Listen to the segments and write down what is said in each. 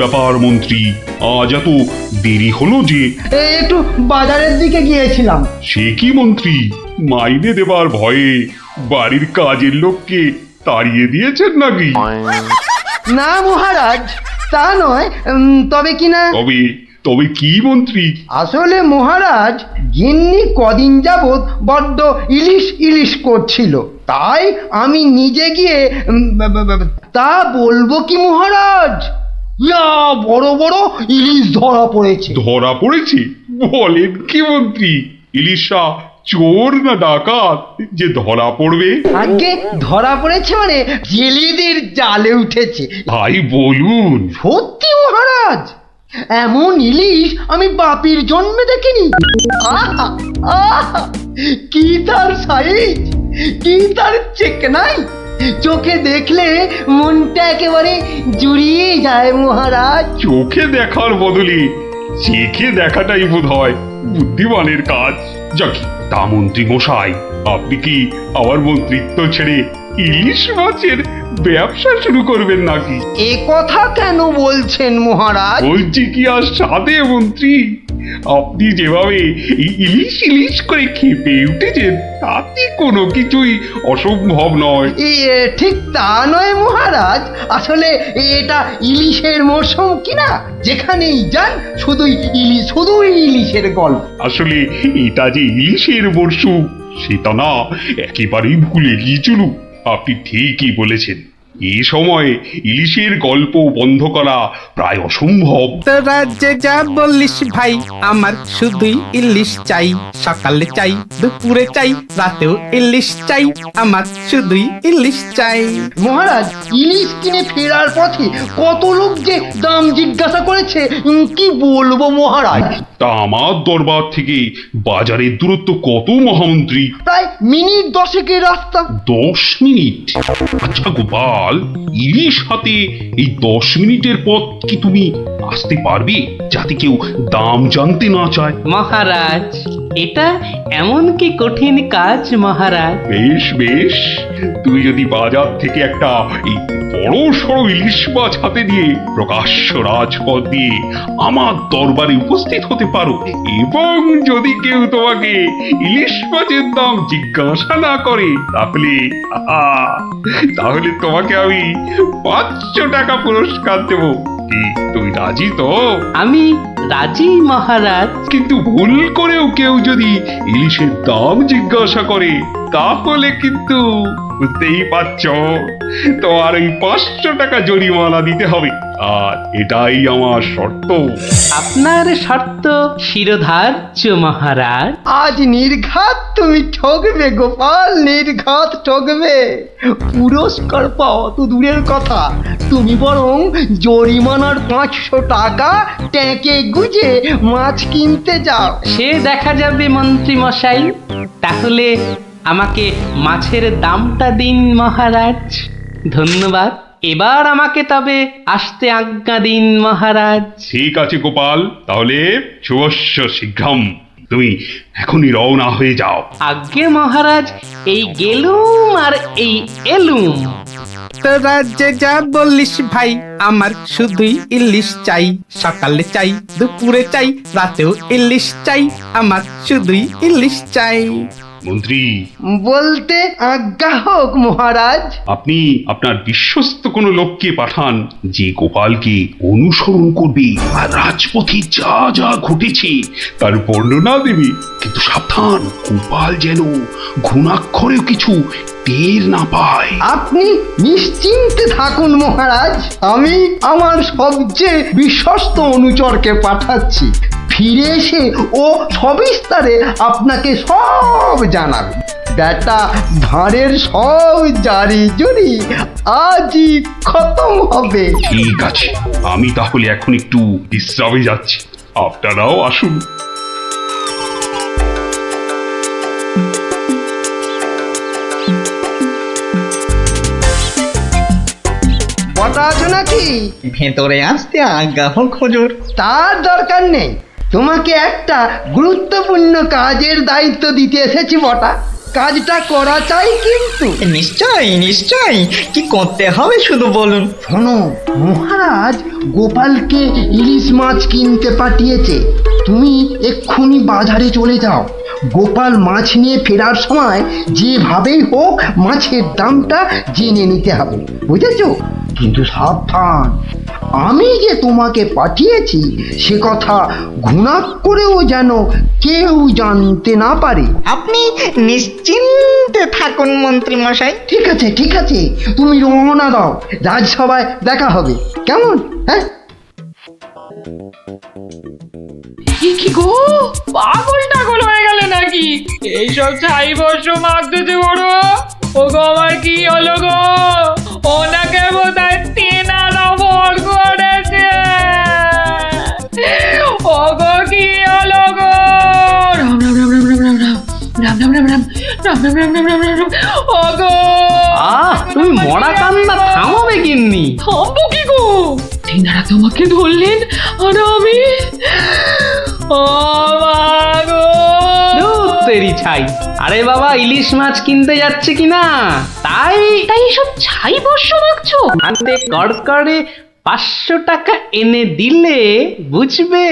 ব্যাপার মন্ত্রী, আজ এত দেরি হলো যে? একটু বাজারের দিকে গিয়েছিলাম। সে কি মন্ত্রী, মাইনে দেবার ভয়ে বাড়ির কাজের লোককে তাড়িয়ে দিয়েছেন নাকি? না মহারাজ, তা নয়, তবে কিনা তবে তবে কি মন্ত্রী? আসলে মহারাজ, গিন্নি কদিন যাবৎ বড্ড ইলিশ ইলিশ করছিল, তাই আমি নিজে গিয়ে তা বলবো কি মহারাজ, ইয়া বড় বড় ইলিশ ধরা পড়েছে। ধরা পড়েছে? বলেন কি মন্ত্রী? ইলিশা চোর না ডাকাত যে ধরা পড়বে? আগে ধরা পড়েছে মানে জেলেদের জালে উঠেছে। ভাই বলুন। সত্যি মহারাজ, এমন ইলিশ আমি বাপির জন্মে দেখিনি। আহা আহা, কি তার সাইজ, কি তার চেকনাই, চোখে দেখলে মনটা একেবারে জুড়িয়ে যায় মহারাজ। চোখে দেখার বদলে চেখে দেখাটাই বোধ হয় বুদ্ধিমানের কাজ। যাকি, তা মন্ত্রী মশাই, আপনি কি আবার মন্ত্রিত্ব ছেড়ে ইলিশ মাছের ব্যবসা শুরু করবেন নাকি? এ কথা কেন বলছেন মহারাজ? বলছি কি আর সাধে মন্ত্রী, আপনি যেভাবে এই ইলিশ ইলিশ করে খেপে উঠেছেন তাতে কোনো কিছুই অসম্ভব নয়। ঠিক তা নয় মহারাজ, আসলে এটা ইলিশের মরশুম কিনা, যেখানেই যান শুধুই ইলিশ, শুধুই ইলিশের গল্প। আসলে এটা যে ইলিশের মরশুম সেটা না একেবারেই ভুলে গিয়েছিল। আপনি ঠিকই বলেছেন, এই সময় ইলিশের গল্প বন্ধ করা প্রায় অসম্ভব। তোরা যে যা বললিস ভাই, আমার শুধুই ইলিশ চাই। সকালে চাই, দুপুরে চাই, রাতেও ইলিশ চাই। আমার শুধুই ইলিশ চাই। মহারাজ, ইলিশ কিনে ফেরার পথে কত লোক যে দাম জিজ্ঞাসা করেছে, কি বলবো মহারাজ। তা আমার দরবার থেকে বাজারের দূরত্ব কত মহামন্ত্রী? প্রায় মিনিট 10 রাস্তা। 10 মিনিট? আচ্ছা গোপাল, ইলিশ হাতে এই 10 মিনিটের পথ কি তুমি আসতে পারবে, যাতে কেউ দাম জানতে না চায়? মহারাজ, এটা এমন কি কঠিন কাজ মহারাজ? বেশ বেশ, তুমি যদি বাজার থেকে একটা এই বড় সড়ো ইলিশ মাছ হাতে দিয়ে প্রকাশ্য রাজপথ দিয়ে আমার দরবারে উপস্থিত হতে পারো, এবং যদি কেউ তোমাকে ইলিশ মাছের দাম জিজ্ঞাসা না করে, তাহলে তাহলে তোমাকে আমি 500 টাকা পুরস্কার দেব। কি তুমি রাজি তো? আমি রাজি মহারাজ। কিন্তু ভুল করেও কেউ যদি ইলিশের দাম জিজ্ঞাসা করে, তাহলে কিন্তু বুঝতেই পারছো, তোমার ওই 500 টাকা জরিমানা দিতে হবে। আর এটাই আমার শর্ত। আপনার শর্ত শিরোধার্য মহারাজ। আজ নির্ঘাত তুমি ঠকবে গোপাল, নির্ঘাত ঠকবে। পুরস্কার পাওয়া তো দূরের কথা, তুমি বরং জরিমানার 500 টাকা ট্যাঁকে গুজে মাছ কিনতে যাও। সে দেখা যাবে মন্ত্রী মশাই। তাহলে আমাকে মাছের দামটা দিন মহারাজ। ধন্যবাদ। এবার আমাকে তবে আসতে আজ্ঞা দিন মহারাজ। ঠিক আছে গোপাল, তাহলে শুভস্য শীঘ্রম। তুমি এখনই রওনা হয়ে যাও। আজ্ঞে মহারাজ, এই গেলুম আর এই এলুম। তোরা যে যা বললিস ভাই, আমার শুধুই ইলিশ চাই। সকালে চাই, দুপুরে চাই, রাতেও ইলিশ চাই। আমার শুধুই ইলিশ চাই। মন্ত্রী, বলতে আজ্ঞা হোক মহারাজ। আপনি আপনার বিশ্বস্ত কোনো লোককে পাঠান, যে গোপালকে অনুসরণ করবে আর রাজপথে যা যা ঘটেছে তার বর্ণনা দেবে। কিন্তু সাবধান, গোপাল যেন ঘুণাক্ষরেও কিছু টের না পায়। আপনি নিশ্চিন্তে থাকুন মহারাজ, আমি আমার সবচেয়ে বিশ্বস্ত অনুচরকে পাঠাচ্ছি। ফিরে এসে ও সবিস্তারে আপনাকে সব জানাবে। বেটা ধারের সব জারি জুরি আজই খতম হবে। ঠিক আছে, আমি তাহলে এখন একটু বিশ্রামে যাচ্ছি, আপনারাও আসুন। বটা আছো নাকি? ভেতরে আসতে আজ্ঞা হোক হুজুর। তার দরকার নেই, তোমাকে একটা গুরুত্বপূর্ণ কাজের দায়িত্ব দিতে এসেছি বটা। কাজটা করা চাই কিন্তু। নিশ্চয়ই নিশ্চয়ই, কি করতে হবে শুধু বলুন। শোনো, মহারাজ গোপালকে ইলিশ মাছ কিনতে পাঠিয়েছে। তুমি এক্ষুনি বাজারে চলে যাও। গোপাল মাছ নিয়ে ফেরার সময় যেভাবেই হোক মাছের দামটা জেনে নিতে হবে, বুঝেছো? কিন্তু সাবধান, আমি যে তোমাকে পাঠিয়েছি সে কথা ঘুণাক করেও যেন কেউ জানতে না পারে। আপনি নিশ্চিন্তে থাকুন মন্ত্রী মশাই। ঠিক আছে ঠিক আছে, তুমি রওনা দাও, রাজসভায় দেখা হবে, কেমন? হ্যাঁ, কি গো, পাগল টাগল হয়ে গেলে নাকি? এইসব ছাই বর্ষ মাগতেছে বড়। ও গো, আমার কি হলো গো? ওনাকে বোধহয় তেনারা ভর করেছে। ও গো, কি হলো গো? রাম রাম রাম রাম রাম রাম রাম রাম রাম রাম রাম রাম রাম রাম রাম রাম রাম। ও গো, তুমি মরা কান্না থামাবে গিন্নি? থামবো কি গো? তেনারা তোমাকে ধরলেন আর আমি, ও মা গো। ধুর তেরি ছাই। আরে বাবা, ইলিশ মাছ কিনতে যাচ্ছে কিনা, তাই তাই এসব ছাই বর্ষ মাগছো? হাতে কড়কড়ে 500 টাকা এনে দিলে বুঝবে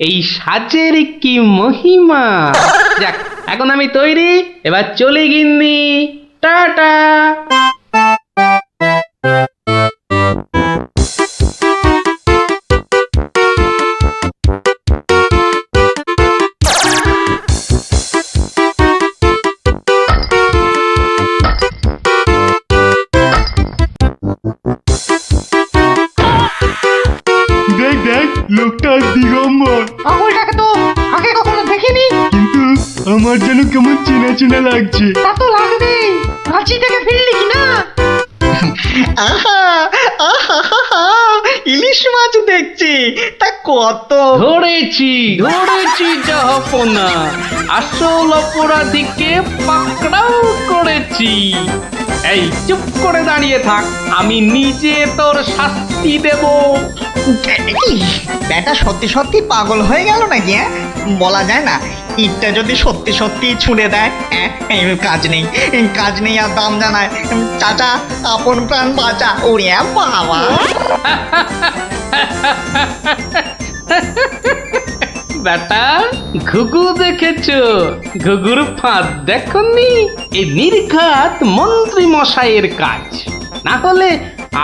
এই সাজের কি মহিমা। যাক, এখন আমি তৈরি, এবার চলে গিন্নি, টাটা। দেখ দেখ, লোকটা দিগম্বর, পাগলটাকে তো আগে কখনো দেখিনি। কিন্তু আমার যেন কেমন চেনা চেনা লাগছে। তা তো লাগবেই, রাঁচি থেকে ফিরলি কি না? আহা আহা আহা, ইলিশ মাছ দেখছি, তা কত। ধরেছি ধরেছি জাহাপনা, আসল অপরাধীকে পাকড়াও করেছি। এই চুপ করে দাঁড়িয়ে থাক, আমি নিজে তোর শাস্তি দেব। কি ব্যাটা সত্যি সত্যি পাগল হয়ে গেল নাকি? বলা যায় না, ইটটা যদি সত্যি সত্যি ছুঁড়ে দেয়, কাজ নেই, কাজ নেই আর দাম জানায়। চাচা, আপন প্রাণ বাঁচা। ওরে বাবা, বেটা, ঘুঘু দেখেছো? ঘুঘুর ফাঁদ দেখনি? এই নির্ঘাত মন্ত্রী মশাইয়ের কাজ। না হলে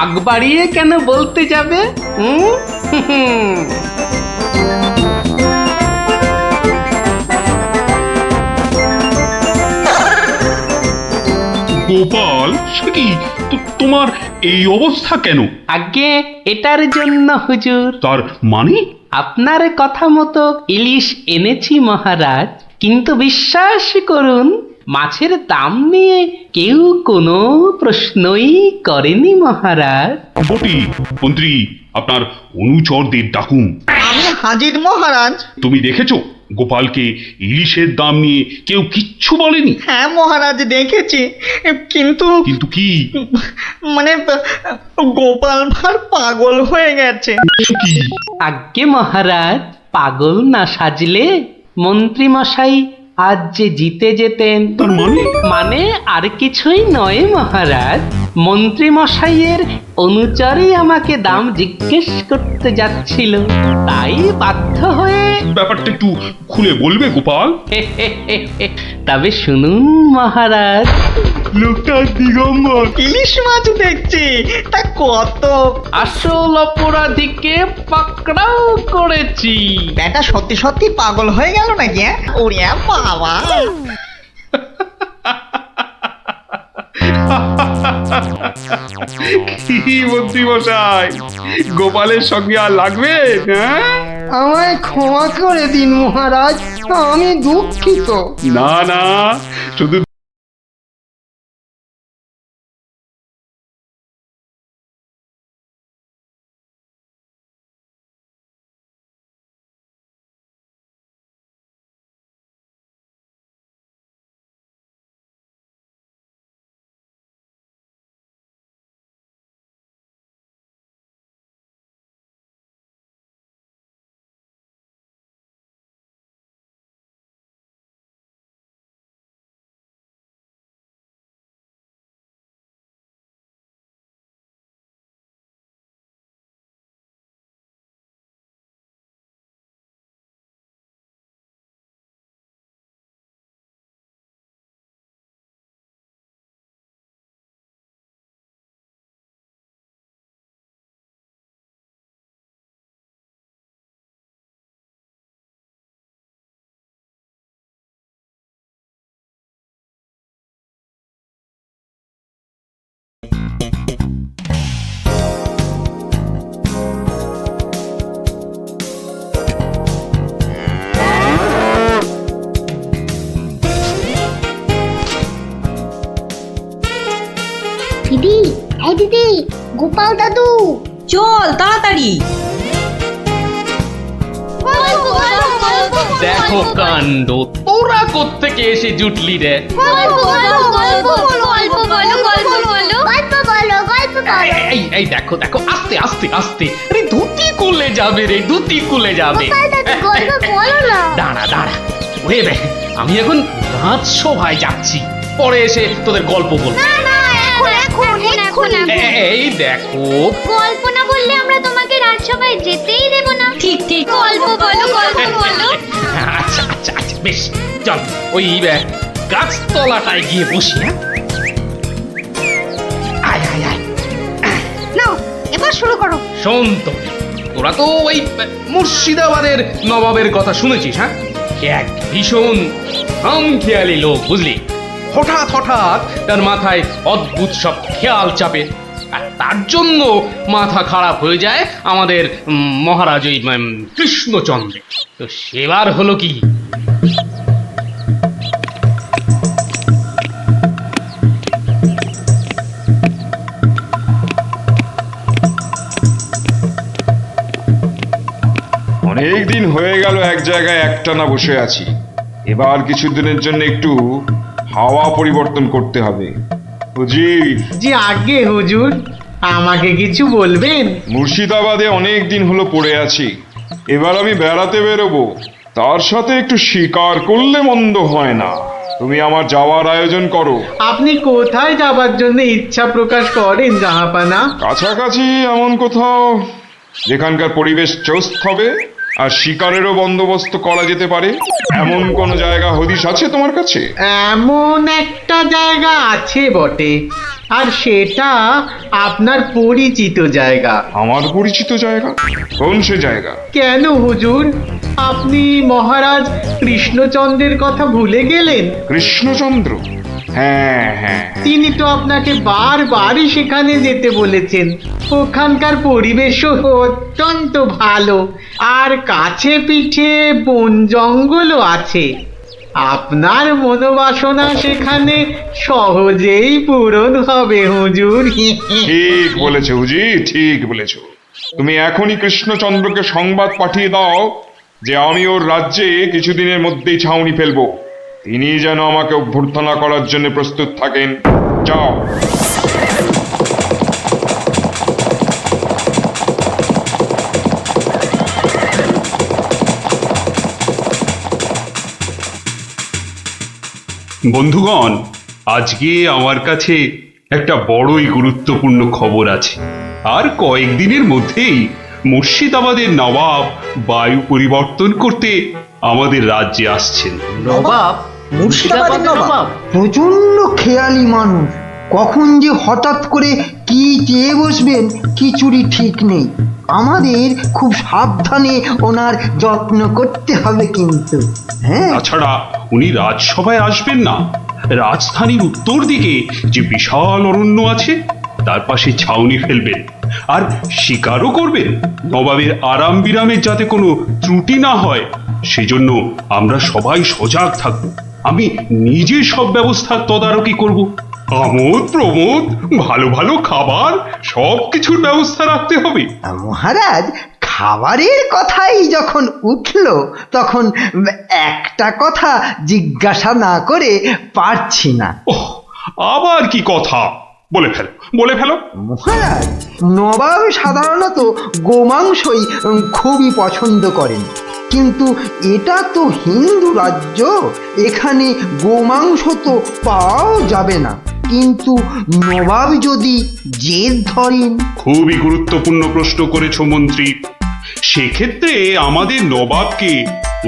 আগ বাড়িয়ে কেন বলতে যাবে? হুম। গোপাল, সে কি, তোমার এই অবস্থা কেন? আগে এটার জন্য হুজুর, তার মানে? আপনার কথা মতো ইলিশ এনেছি মহারাজ, কিন্তু বিশ্বাস করুন মাছের দাম নিয়ে কেউ কোনো প্রশ্নই করেনি মহারাজ। বটি, মন্ত্রী, আপনার অনুচরদের ডাকুন। আমি হাজির মহারাজ। তুমি দেখেছো গোপালকে ইলিশের দাম নিয়ে কেউ কিচ্ছু বলেনি? হ্যাঁ মহারাজ, দেখেছি, কিন্তু কিন্তু কি? মানে গোপাল ভাঁড় পাগল হয়ে গেছে। সে কি? আজ্ঞে মহারাজ, পাগল না সাজলে মন্ত্রী মশাই আজ যে জিতে যেতেন। তার মানে? মানে আর কিছুই নয় মহারাজ, মন্ত্রী মশাইয়ের অনুচরই আমাকে দাম জিজ্ঞেস করতে যাচ্ছিল, তাই বাধ্য হয়ে ব্যাপারটা একটু খুলে বলবে গোপাল? তবে শুনুন মহারাজ, লোকটা দিগম্বর। ইলিশ মাছ দেখছি, তা কত। আসল অপরাধীকে পাকড়াও করেছি। ব্যাটা সত্যি সত্যি পাগল হয়ে গেল নাকি? ওরে বাবা, কি মন্ত্রী মশাই, গোপালের সঙ্গে আর লাগবে? হ্যাঁ, আমায় ক্ষমা করে দিন মহারাজ, আমি দুঃখিত। না না, শুধু তাড়াতাড়ি। দেখো কাণ্ড, তোরা কোত্থেকে এসে জুটলি রে? এই দেখো দেখো, আস্তে আস্তে আস্তে, আরে ধুতি খুলে যাবে রে, ধুতি খুলে যাবে। দাঁড়া দাঁড়া, ওরে রে, আমি এখন রাজসভায় যাচ্ছি, পরে এসে তোদের গল্প বলবো। এই দেখো, গল্প না বললে আমরা তোমাকে রাজসভায় যেতেই দেব না। ঠিক ঠিক। গল্প বলো, গল্প বলো। আচ্ছা আচ্ছা আচ্ছা, বেশ, চল ওই গাছতলাটায় গিয়ে বসি। হ্যাঁ, আয় আয় আয়। নাও এবার শুরু করো। শোন তো, তোরা তো ওই মুর্শিদাবাদের নবাবের কথা শুনেছিস? হ্যাঁ, এক ভীষণ খামখেয়ালি লোক, বুঝলি। হঠাৎ হঠাৎ তার মাথায় অদ্ভুত সব খেয়াল চাপে, আর তার জন্য মাথা খারাপ হয়ে যায় আমাদের মহারাজ ওই কৃষ্ণচন্দ্র। তো সেবার হলো কি, অনেক দিন হয়ে গেল এক জায়গায় একটানা বসে আছি। এবার কিছুদিনের জন্য একটু হাওয়া পরিবর্তন করতে হবে। হুজির, জি আগে হুজুর, আমাকে কিছু বলবেন? মুর্শিদাবাদে অনেক দিন হলো পড়ে আছি, এবার আমি বেড়াতে বেরোবো, তার সাথে একটু শিকার করলে মন্দ হয় না। তুমি আমার যাওয়ার আয়োজন করো। আপনি কোথায় যাবার জন্য ইচ্ছা প্রকাশ করেন জাহাপানা? কাছাকাছি এমন কোথাও যেখানকার পরিবেশ চৌস্ত হবে আর শিকারেরও বন্দোবস্ত করা যেতে পারে, এমন কোন জায়গা হদিশ আছে তোমার কাছে? এমন একটা জায়গা আছে বটে, আর সেটা আপনার পরিচিত জায়গা। আমার পরিচিত জায়গা? কোন সে জায়গা? কেন হুজুর, আপনি মহারাজ কৃষ্ণচন্দ্রের কথা ভুলে গেলেন? কৃষ্ণচন্দ্র? হ্যাঁ হ্যাঁ, তিনি তো আপনাকে বারবারই সেখানে যেতে বলেছেন। ওখানকার পরিবেশও অত্যন্ত ভালো, আর কাছে পিঠে বন জঙ্গলও আছে। আপনার মনোবাসনা সেখানে সহজেই পূরণ হবে হুজুর। ঠিক বলেছো হুজি, ঠিক বলেছো। তুমি এখনই কৃষ্ণচন্দ্রকে সংবাদ পাঠিয়ে দাও যে আমি ওর রাজ্যে কিছুদিনের মধ্যেই ছাউনি ফেলবো। তিনি যেন আমাকে অভ্যর্থনা করার জন্য প্রস্তুত থাকেন। যাও। বন্ধুগণ, আজকে আমার কাছে একটা বড়ই গুরুত্বপূর্ণ খবর আছে। আর কয়েকদিনের মধ্যেই মুর্শিদাবাদের নবাব বায়ু পরিবর্তন করতে আমাদের রাজ্যে আসছেন। নবাব? মুর্শিদাবাদের নবাব? প্রচন্ড খেয়ালি মানুষ, কখন যে হঠাৎ করে কি চেয়ে বসবেন কিছুরই ঠিক নেই। আমাদের খুব সাবধানে ওনার যত্ন করতে হবে কিন্তু। হ্যাঁ, তাছাড়া উনি রাজসভায় আসবেন না, রাজধানীর উত্তর দিকে যে বিশাল অরণ্য আছে তার পাশে ছাউনি ফেলবেন, আর শিকারও করবেন। নবাবের আরাম বিরামের যাতে কোনো ত্রুটি না হয় সেজন্য আমরা সবাই সজাগ থাকব। আমি নিজে সব ব্যবস্থার তদারকি করব। আমোদ প্রমোদ, ভালো ভালো খাবার, সব কিছুর ব্যবস্থা রাখতে হবে। মহারাজ, খাবারের কথাই যখন উঠলো তখন একটা কথা জিজ্ঞাসা না করে পারছি না। ওহ, আবার কি কথা? বলে ফেলো, বলে ফেলো। মহারাজ, নবাব সাধারণত গোমাংসই খুবই পছন্দ করেন, কিন্তু এটা তো হিন্দু রাজ্য, এখানে গোমাংস তো পাওয়াও যাবে না। কিন্তু নবাব যদি জেদ ধরেন। খুবই গুরুত্বপূর্ণ প্রশ্ন করেছো মন্ত্রী। সেক্ষেত্রে আমাদের নবাবকে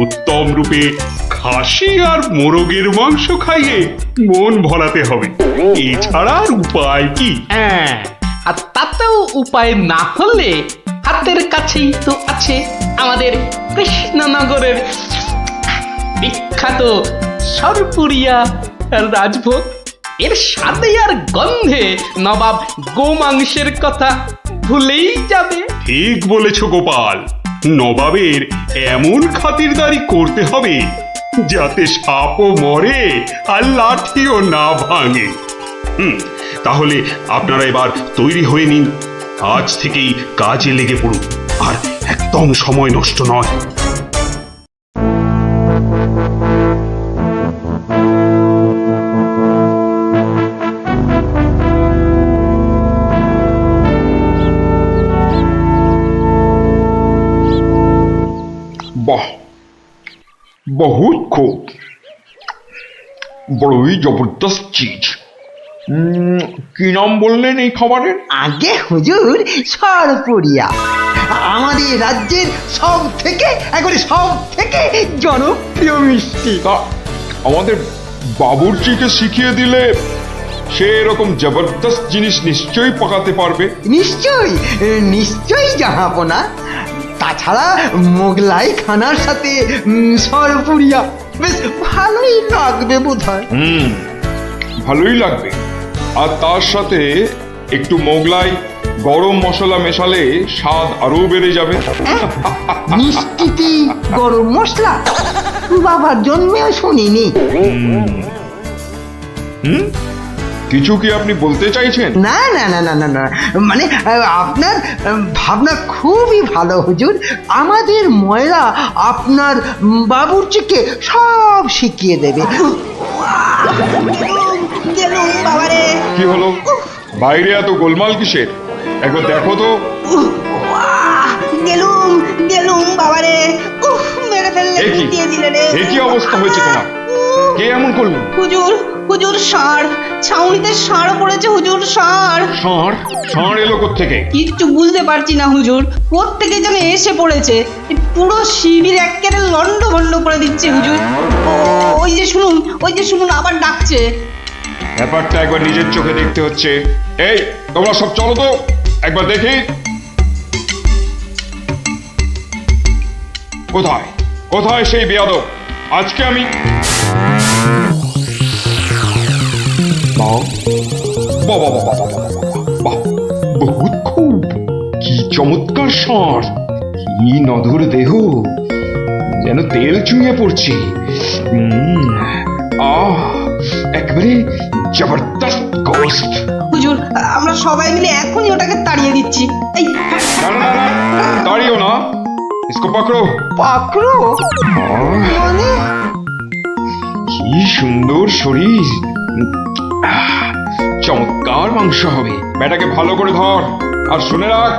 উত্তম রূপে খাসি আর মোরগের মাংস খাইয়ে মন ভরাতে হবে। এছাড়া আর উপায় কি? হ্যাঁ, আর তাতেও উপায় না হলে হাতের কাছেই তো আছে আমাদের কৃষ্ণনগরের বিখ্যাত সরপুরিয়া রাজভোগ। এর স্বাদে আর গন্ধে নবাব গোমাংসের কথা ভুলেই যাবে। ঠিক বলেছো গোপাল, নবাবের এমন খাতিরদারি করতে হবে যাতে সাপও মরে আর লাঠিও না ভাঙে। তাহলে আপনারা এবার তৈরি হয়ে নিন। আজ থেকেই কাজে লেগে পড়ুন, আর একদম সময় নষ্ট নয়। বাহ, বহুত খুব, বড়ই জবরদস্ত চিজ। কি নাম বললেন এই খাবারের? আগে হুজুর সরপুরিয়া, আমাদের রাজ্যের সব থেকে জনপ্রিয় মিষ্টি। তা আমাদের বাবুর্চিকে শিখিয়ে দিলে সে এরকম জবরদস্ত জিনিস নিশ্চয়ই পাকাতে পারবে। নিশ্চয়ই জাহাপনা। তাছাড়া মোগলাই খানার সাথে সরপুরিয়া বেশ ভালোই লাগবে বোধহয়। ভালোই লাগবে। আর তার সাথে একটু মোগলাই গরম মশলা মেশালে স্বাদ আরো বেড়ে যাবে। মিষ্টিতে গরম মশলা বাবার জন্মেও শুনিনি। কিছু কি আপনি বলতে চাইছেন? না না না না না না, মানে আপনার ভাবনা খুবই ভালো হুজুর। আমাদের ময়রা আপনার বাবুর্চিকে সব শিখিয়ে দেবে। কি হলো, বাইরে এত গোলমাল কিসের? একবার দেখো তো। গেলুম বাবারে, মেরে ফেললে, এ কি? দিয়ে দিলে রে। এ কি অবস্থা হয়েছে তোমার? কে এমন করলো? হুজুর ষাঁড়, ছাউনিতে ষাঁড় পড়েছে হুজুর, ষাঁড়। ষাঁড়? ষাঁড় এলো কোত্থেকে? কিচ্ছু বুঝতে পারছি না হুজুর, কোত্থেকে যেন এসে পড়েছে, এই পুরো শিবির একেবারে লন্ডভন্ড করে দিচ্ছে হুজুর। ওই যে শুনুন আবার ডাকছে। ব্যাপারটা একবার নিজের চোখে দেখতে হচ্ছে। এই তোমরা সব চলো তো, একবার দেখি। কোথায় কোথায় সেই বেয়াদব? আজকে আমি বহুত খুব, কি চমৎকার ষাঁড়, কি নধর দেহ, যেন তেল চুইয়ে পড়ছে। একবারে জবরদস্ত গোস্ত। হুজুর আমরা সবাই মিলে এখনই ওটাকে তাড়িয়ে দিচ্ছি। এই না না না, দাঁড়িও না, ইসকো পাকড়ো। পাকড়ো মানে? কি সুন্দর শরীর, চমৎকার মাংস হবে। বেটাকে ভালো করে ধর, আর শুনে রাখ,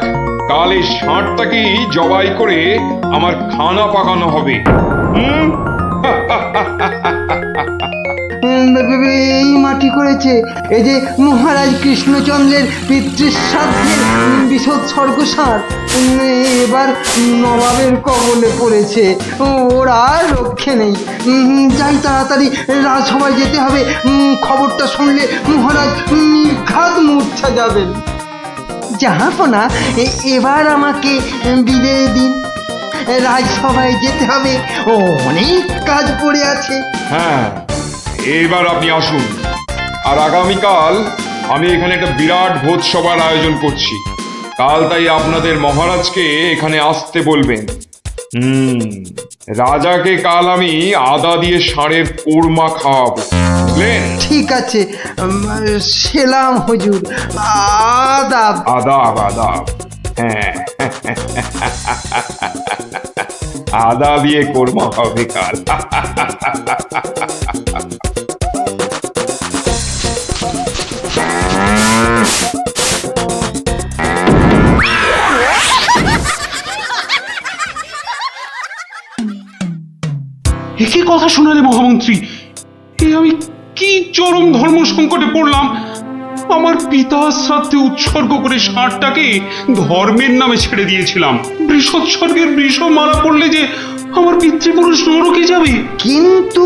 কাল এই ষাঁড়টাকেই জবাই করে আমার খানা পাকানো হবে। এই মাটি করেছে, এই যে মহারাজ কৃষ্ণচন্দ্রের পিতৃশ্রাদ্ধের বিসৎসর্গ সার এবার নবাবের কবলে পড়েছে। ওর আর রক্ষে নেই। যাই তাড়াতাড়ি রাজসভায় যেতে হবে। খবরটা শুনলে মহারাজ নির্ঘাত মূর্ছা যাবেন। জাহাপনা, এবার আমাকে বিদায় দিন। রাজসভায় যেতে হবে, অনেক কাজ পড়ে আছে। হ্যাঁ, এবার আপনি আসুন। আর আগামীকাল আমি এখানে একটা বিরাট ভোজসভার আয়োজন করছি। কাল তাই আপনাদের মহারাজকে এখানে আসতে বলবেন। রাজাকে কাল আমি আদা দিয়ে ষাঁড়ের কোরমা খাওয়াবো, বুঝলেন? ঠিক আছে, সেলাম হুজুর। আদাব। আদাব আদাব। হ্যাঁ, আদা দিয়ে কোরমা হবে কাল। একই কথা শোনালে মহামন্ত্রী, এ আমি কি চরম ধর্ম সংকটে পড়লাম। আমার পিতা শ্রাদ্ধে উৎসর্গ করে ষাঁড়টাকে ধর্মের নামে ছেড়ে দিয়েছিলাম। বৃষোৎসর্গের বৃষ মারা পড়লে যে আমার পিতৃপুরুষ নরকে যাবে। কিন্তু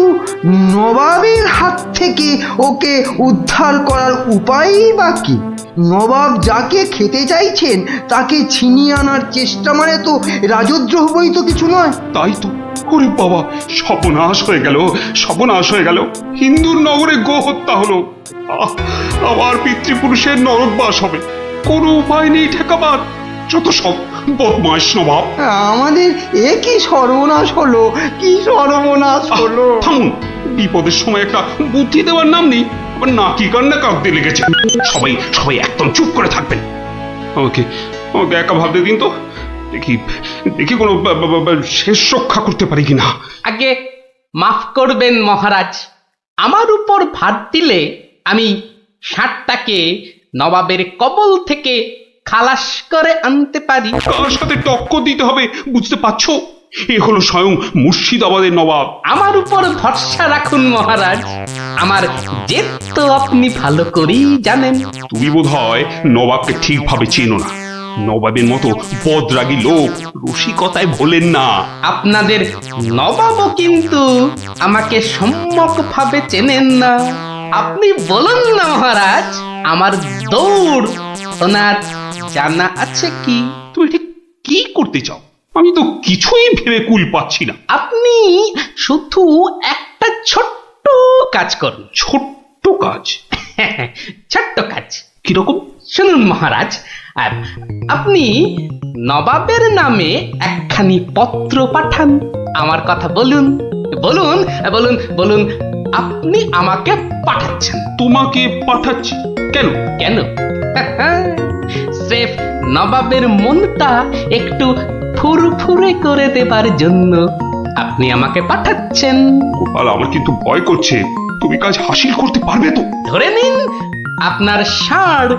নবাবের হাত থেকে ওকে উদ্ধার করার উপায়ই বা কি? নবাব যাকে খেতে চাইছেন তাকে ছিনিয়ে আনার চেষ্টা মানে তো রাজদ্রোহ বই তো কিছু নয়। তাই তো, ওরে বাবা, সর্বনাশ হয়ে গেল, সর্বনাশ হয়ে গেল। হিন্দুর নগরে গো হত্যা হলো, আমার পিতৃপুরুষের নরকবাস হবে। কোনো উপায় নেই ঠেকাবার। যত সব বদমাইশ নবাব। আমাদের এ কি সর্বনাশ হলো, কি সর্বনাশ হলো! থামুন, বিপদের সময় একটা বুদ্ধি দেওয়ার নাম নেই, আবার নাকি কান্না কাঁদতে লেগেছে। সবাই সবাই একদম চুপ করে থাকবেন। আমাকে আমাকে একা ভাবতে দিন তো, দেখি দেখি কোনো শেষ রক্ষা করতে পারি কিনা। আগে মাফ করবেন মহারাজ, আমার উপর ভার দিলে আমি ষাঁড়টাকে নবাবের কবল থেকে খালাস করে আনতে পারি। কার সাথে টক্কর দিতে হবে বুঝতে পারছো? এ হলো স্বয়ং মুর্শিদাবাদের নবাব। আমার উপর ভরসা রাখুন মহারাজ, আমার জেদ তো আপনি ভালো করেই জানেন। তুমি বোধহয় নবাবকে ঠিকভাবে চেনো না। নবাবের মতো বদরাগী লোক রসিকতায় ভোলেন না। আপনাদের নবাবও কিন্তু আমাকে সম্যকভাবে চেনেন না। আপনি বলুন না মহারাজ, আমার দৌড় ওনার জানা আছে কি? তুমি ঠিক কি করতে চাও? আমি তো কিছুই ভেবে কুল পাচ্ছি না। আপনি শুধু একটা ছোট্ট কাজ করুন। ছোট্ট কাজ? ছোট্ট কাজ কিরকম? শুনুন মহারাজ, আপনি নবাবের নামে একখানি পত্র পাঠান। আমার কথা বলুন বলুন বলুন বলুন, আপনি আমাকে পাঠাচ্ছেন। তোমাকে পাঠাচ্ছি? কেন? কেন? স্রেফ নবাবের মনটা একটু ফুরফুরে করে দেবার জন্য আপনি আমাকে পাঠাচ্ছেন। গোপাল, আমার কিন্তু ভয় করছে। তুমি কাজ হাসিল করতে পারবে তো? ধরে নিন আপনার ষাঁড়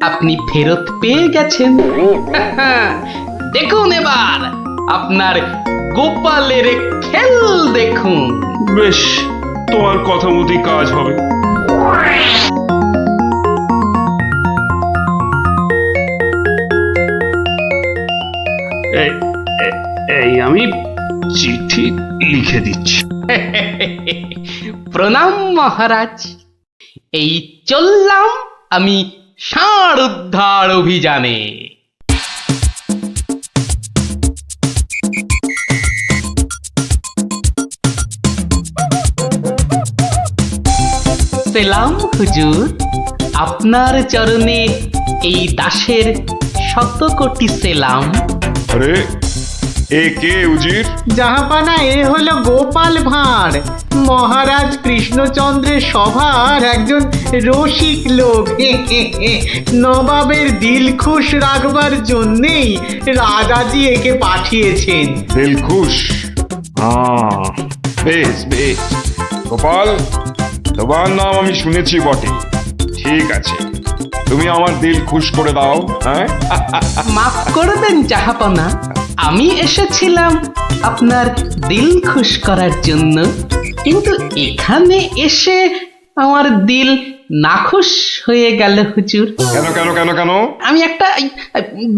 আপনি ফেরত পেয়ে গেছেন। দেখুন এবার আপনার গোপালের খেল দেখুন। বেশ, তোমার কথা মতোই কাজ হবে। এই আমি চিঠি লিখে দিচ্ছি। প্রণাম মহারাজ, এই চললাম আমি ষাঁড় উদ্ধার অভিযানে। সেলাম হুজুর, আপনার চরণে এই দাসের শত কোটি সেলাম। আরে এ কে উজির? জাহাপানা, এ হলো গোপাল ভাঁড়, মহারাজ কৃষ্ণচন্দ্রের সভার একজন রসিক লোক। নবাবের দিল খুশ রাখবার জন্যেই রাজাজি একে পাঠিয়েছেন। দিলখুশ? বেশ বেশ। গোপাল, তোমার নাম আমি শুনেছি বটে। ঠিক আছে, তুমি আমার দিল খুশ করে দাও। হ্যাঁ, মাফ করবেন জাহাপনা, আমি এসেছিলাম আপনার দিল খুশ করার জন্য, কিন্তু এখানে এসে আমার দিল নাখুশ হয়ে গেল হুজুর। কেন কেন কেন কেন? আমি একটা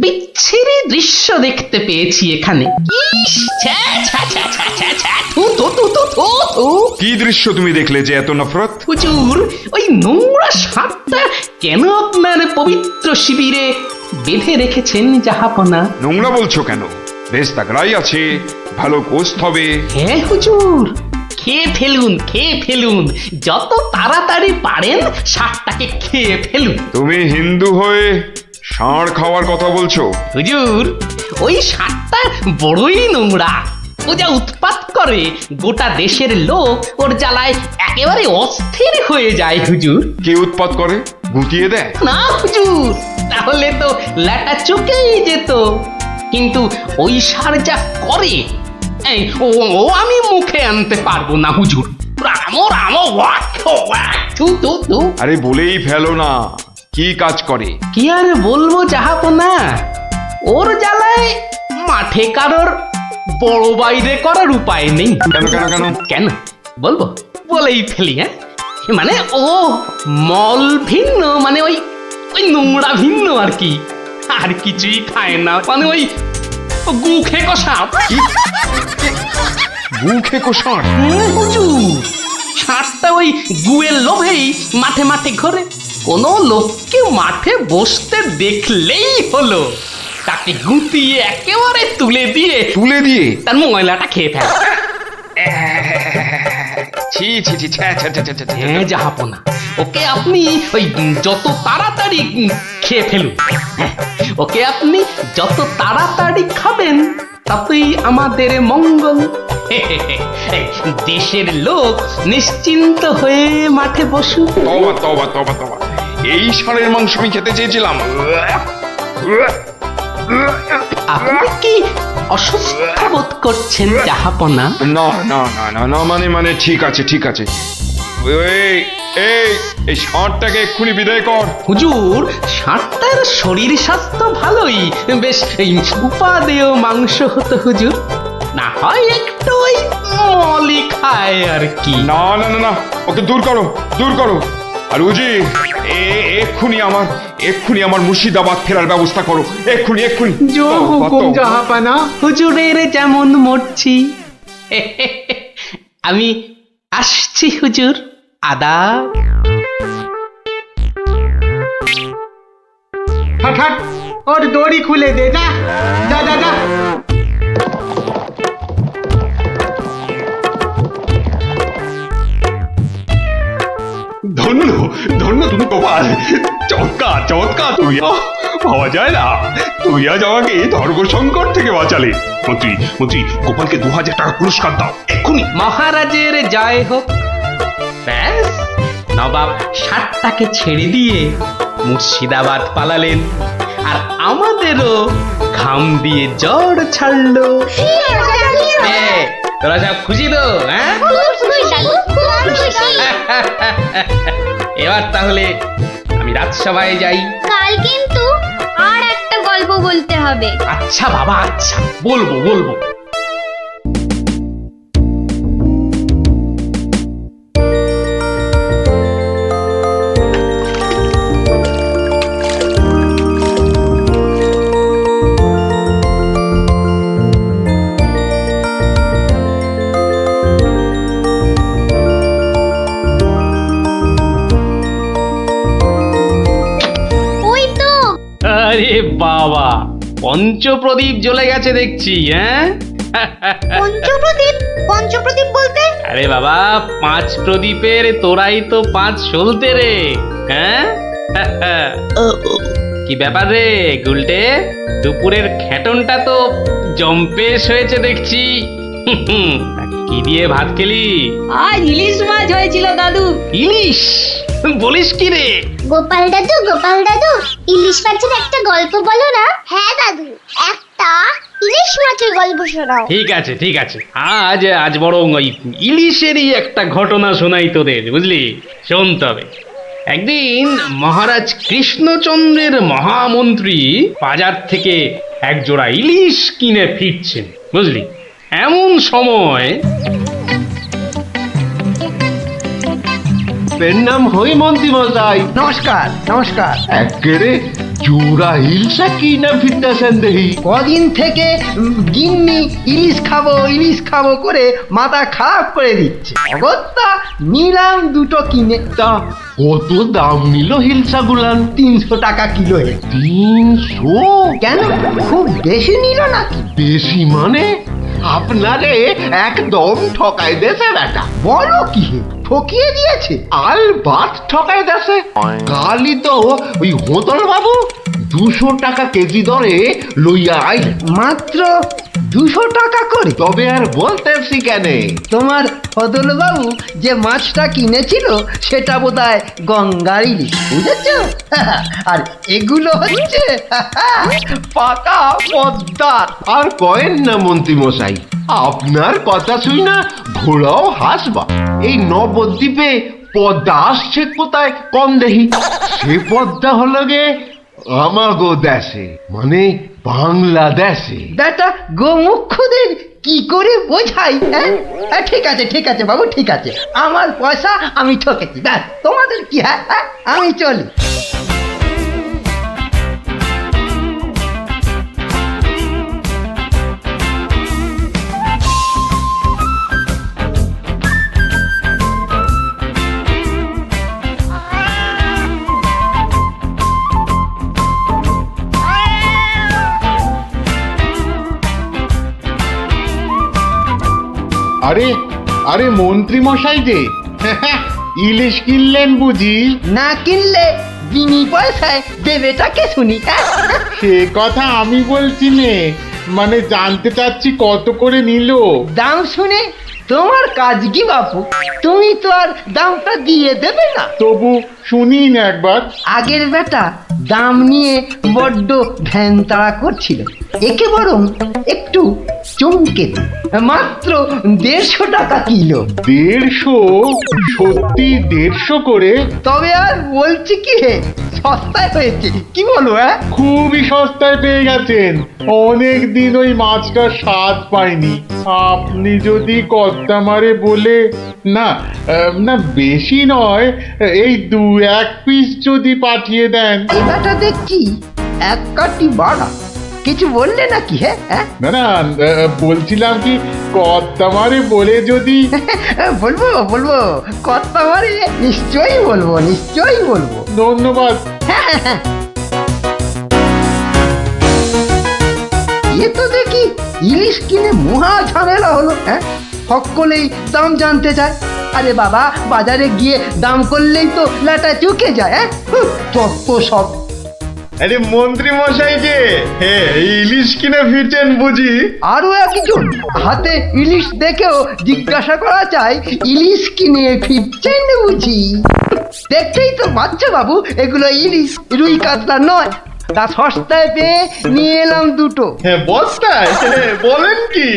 বিচ্ছিরি দৃশ্য দেখতে পেয়েছি এখানে। ইস, ছ্যা, ছ্যা, ছ্যা, ছ্যা, ছ্যা, ছ্যা, থু, থু, থু, থু, থু, থু। কি দৃশ্য তুমি দেখলে যে এত নফরত? হুজুর, ওই নোংরা সাপটা কেন আপনার পবিত্র শিবিরে বেঁধে রেখেছেন জাহাপনা? নোংরা বলছো কেন? বেশ তাগড়াই আছে, ভালো গোস্ত হবে। হ্যাঁ হুজুর, খেয়ে ফেলুন, খেয়ে ফেলুন, যত তাড়াতাড়ি পারেন সাপটাকে খেয়ে ফেলুন। তুমি হিন্দু হয়ে ষাঁড় খাওয়ার কথা বলছো? হুজুর, ওই সাপটা বড়ই নোংরা। ও যা উৎপাত করে, গোটা দেশের লোক ওর জ্বালায় একেবারে অস্থির হয়ে যায় হুজুর। কে উৎপাত করে? গুটিয়ে দেয়? না হুজুর, তাহলে তো ল্যাটা চুকেই যেত। কিন্তু ওই সার যা করে, এই ও আমি মুখে আনতে পারবো না হুজুর। রামো রামো ওয়াক ওয়াক, থু থু থু। আরে বলেই ফেলো না, কি কাজ করে? কি আর বলবো জাহাপনা, ওর জ্বালায় মাঠে কারোর বড় বাইরে করার উপায় নেই। কেন কেন কেন? কেন বলবো? বলেই ফেলি। হ্যাঁ, মানে ও মল ভিন্ন, মানে ওই ওই নোংরা ভিন্ন আর কি, আর কিছুই খায় না। মানে ওই গু খেকো সাপ। গু খেকো ষাঁড়? হুজুর, সাপটা ওই গুয়ের লোভেই মাঠে মাঠে ঘোরে। কোনো লোককে মাঠে বসতে দেখলেই হলো তাকে গুটিয়ে একেবারে তুলে দিয়ে তার ময়লাটা খেয়ে ফেলে। ছি ছি ছি, ছ্যা, ছ্যা, ছ্যা, ছ্যা, ছ্যা। হ্যাঁ জাহাপনা, ওকে আপনি ওই যত তাড়াতাড়ি খেয়ে ফেলুন। হ্যাঁ, ওকে আপনি যত তাড়াতাড়ি খাবেন ততই আমাদের মঙ্গল। এই দেশের লোক নিশ্চিন্ত হয়ে মাঠে বসুক। তবা তবা তবা তবা, এই ষাঁড়ের মাংস আমি খেতে চেয়েছিলাম। আপনি কি অসুস্থ বোধ করছেন জাহাপনা? না না না না না মানে ঠিক আছে ঠিক আছে। এই এই এই ষাঁড়টাকে এক্ষুনি বিদায় কর। হুজুর, ষাঁড়টার শরীর স্বাস্থ্য ভালোই, বেশ এই উপাদেয় মাংস হতো হুজুর, না হয় একটু ওই মলি খায় আর কি। না না না না, ওকে দূর করো দূর করো। আর উজির, এক্ষুনি আমার মুর্শিদাবাদ ফেরার ব্যবস্থা করো, এক্ষুনি এক্ষুনি। জো হুকুম জাহাপানা। হুজুরের যেমন মরছি। আমি আসছি হুজুর, আদাব। হাট হাট, ওর দড়ি খুলে দে, যা যা যা যা। ধন্য ধন্য তুমি গোপাল, চমৎকার চমৎকার তুমি। ভাবা যায় না তুই আজ আমাকে ধর্ম সংকট থেকে বাঁচালে। মন্ত্রী মন্ত্রী, গোপালকে 2000 টাকা পুরস্কার দাও এক্ষুনি। মহারাজের জয় হোক। ব্যাস, নবাব ষাটটাকে ছেড়ে দিয়ে মুর্শিদাবাদ পালালেন, আর আমাদেরও ঘাম দিয়ে জ্বর ছাড়লো। তোরা সব খুশি তো? হ্যাঁ, এবার তাহলে আমি রাজসভায় যাই। কাল কিন্তু আর একটা গল্প বলতে হবে। আচ্ছা বাবা, আচ্ছা, বলবো বলবো। ওই তো আরে বাবা, পঞ্চপ্রদীপ জ্বলে গেছে দেখছি। হ্যাঁ, পঞ্চপ্রদীপ। পঞ্চপ্রদীপ বলতে? আরে বাবা, 5 প্রদীপের তোরাই তো 5 সলতে রে। হ্যাঁ, কি ব্যাপার রে গুলটে, দুপুরের খেটনটা তো জম্পেশ হয়েছে দেখছি। কি দিয়ে ভাত খেলি? আজ ইলিশ মাছ হয়েছিল দাদু। ইলিশ? বলিস কি রে? গোপাল দাদু ইলিশ মাছের একটা গল্প বলো না। হ্যাঁ দাদু, একটা ইলিশ মাছের গল্প শোনাও। ঠিক আছে ঠিক আছে, আজ বরং ওই ইলিশেরই একটা ঘটনা শোনাই তোদের, বুঝলি? শোন তবে। একদিন মহারাজ কৃষ্ণচন্দ্রের মহামন্ত্রী বাজার থেকে এক জোড়া ইলিশ কিনে ফিরছেন, বুঝলি? এমন সময় নাম হই মন্ত্রী মশাই। নমস্কার নমস্কার। একেরে জোড়া হিলসা কি না ফিরতেছেন দেখি। কদিন থেকে গিন্নি ইলিশ খাবো করে মাথা খারাপ করে দিচ্ছে। অগত্যা নিলাম দুটো কিনে। তা কত দাম নিল হিলসা গুলান? 300 টাকা কিলো। 300? কেন, খুব বেশি নিল নাকি? বেশি মানে? আপনারে একদম ঠকাই দেছে বেটা। বলো কি হে, ঠকিয়ে দিয়েছে? আল বাত ঠকাই দেছে। কালই তো ওই হোতল বাবু 200 টাকা কেজি দরে লইয়া আইল। মাত্র 200 টাকা করে? তবে আর বলতেছি কেনে, তোমার ফদলবাবু যে মাছটা কিনেছিল সেটা বোধহয় গঙ্গার ইলিশ, বুঝেছ? আর এগুলো হচ্ছে পাকা পদ্মার। আর কয়েন না মন্ত্রী মশাই, আপনার কথা শুই না ঘোড়াও হাসবা। এই নবদ্বীপে পদ্মা আসছে কোথায় কম দেখি। সে পদ্মা হলো গে আমাগো দেশে, মানে বাংলাদেশে। বেটা গোমুখদের কি করে বোঝাই? হ্যাঁ, ঠিক আছে বাবু, ঠিক আছে। আমার পয়সা আমি ঠকেছি, ব্যাস। তোমাদের কি? হ্যাঁ, আমি চলি। আরে আরে মন্ত্রী মশাই যে ইলিশ কিনলেন বুঝি? না কিনলে বিনি পয়সায় দেবেটাকে শুনি। সে কথা আমি বলছি নে, মানে জানতে চাচ্ছি কত করে নিল। দাম শুনে তোমার কাজ কি বাপু? তুমি তো আর দামটা দিয়ে দেবে না। তবু শুনিন একবার। আগের বেটা দাম নিয়ে বড্ড ভ্যান তাড়া করছিল, একে বরং একটু চমকে দিই। মাত্র 150 টাকা কিলো। 150? সত্যি 150 করে? তবে আর বলছি কি হে, সস্তায় হয়েছে, কি বলো? খুবই সস্তায় পেয়ে গেছেন। অনেক দিন ওই মাছটার স্বাদ পাইনি। আপনি যদি কর্তা মারে বলে না না বেশি নয়, এই 2-1 পিস যদি পাঠিয়ে দেন। এই বেটা দেখছি এক কাটি বাড়া, কিছু বললে নাকি? হ্যাঁ না না, বলছিলাম কি কর্তা মারে বলে যদি। বলবো বলবো, কথা মারে নিশ্চয়ই বলবো, নিশ্চয়ই বলবো। ধন্যবাদ। এ তো দেখি ইলিশ কিনে মহা ঝামেলা হলো। সকলেই দাম জানতে চায়। আরে বাবা, বাজারে গিয়ে দাম করলেই তো লাটা চুকে যায়। যত সব। আরে মন্ত্রী মশাই যে ইলিশ কিনে ফিরছেন বুঝি? আরো একজন হাতে ইলিশ দেখেও জিজ্ঞাসা করা চাই, ইলিশ কিনে ফিরছেন বুঝি? দেখতেই তো বাচ্চা বাবু, এগুলো ইলিশ, রুই কাতলা নয়। তা সস্তায় পেয়ে নিয়ে এলাম দুটো। বস্তায়? বলেন কি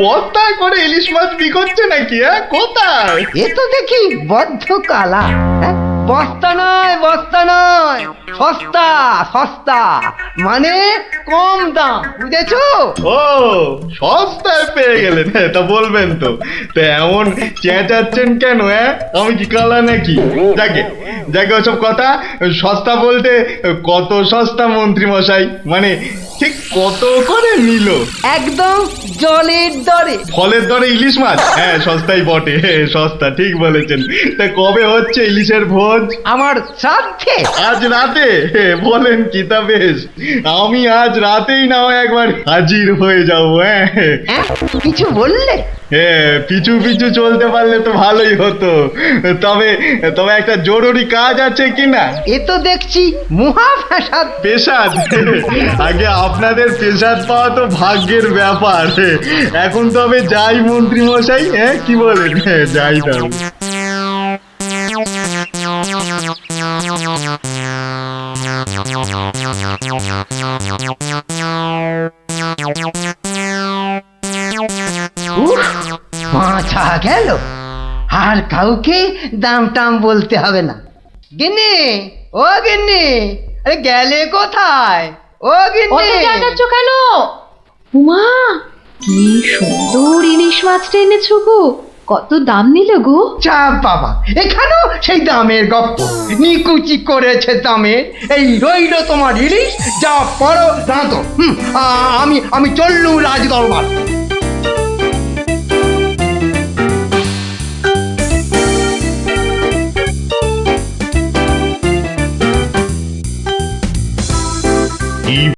বস্তায় করে ইলিশ মাছ বিকোচ্ছে নাকি? কোথায়? এ তো দেখি বদ্ধ কালা। বস্তা নয়, বস্তা নয়, সস্তা সস্তা, মানে কম দাম, বুঝেছো? ও, সস্তায় পেয়ে গেলেন? তা বলবেন তো। তা এমন চেঁচাচ্ছেন কেন? আমি কি কালা নাকি? যাকে যাকে ওসব কথা। সস্তা বলতে কত সস্তা মন্ত্রী মশাই? মানে ঠিক কত করে নিল? একদম জলের দরে। ফলের দরে ইলিশ মাছ? সস্তাই বটে, সস্তা, ঠিক বলেছেন। তা কবে হচ্ছে ইলিশের ভোজ? আমার শ্রাদ্ধে। আজ রাতে? বলেন কি? তা বেশ, আমি আজ রাতেই না হয় একবার হাজির হয়ে যাবো। কিছু বললে? পিছু পিছু চলতে পারলে তো ভালোই হতো। তবে তবে একটা জরুরি কাজ আছে কিনা? এ তো দেখছি মহা ফ্যাসাদ। পেশাদ? আগে আপনাদের পেশাদ পাওয়া তো ভাগ্যের ব্যাপার। এখন তবে যাই মন্ত্রী মশাই, কি বলেন? যাই তবে। মাথা গেল, আর কাউকে দাম টাম বলতে হবে না। গিন্নি, ও গিন্নি, আরে গেলে কোথায়? ও গিন্নি, কেন? উমা, কি সুন্দর ইলিশ মাছটা এনেছো গো! কত দাম নিল গো? চা বাবা, এখানেও সেই দামের গপ্প। নিকুচি করেছে দামে। এই রইল তোমার ইলিশ, যা পড়ো দাঁতো। আমি চললুম রাজ দরবার।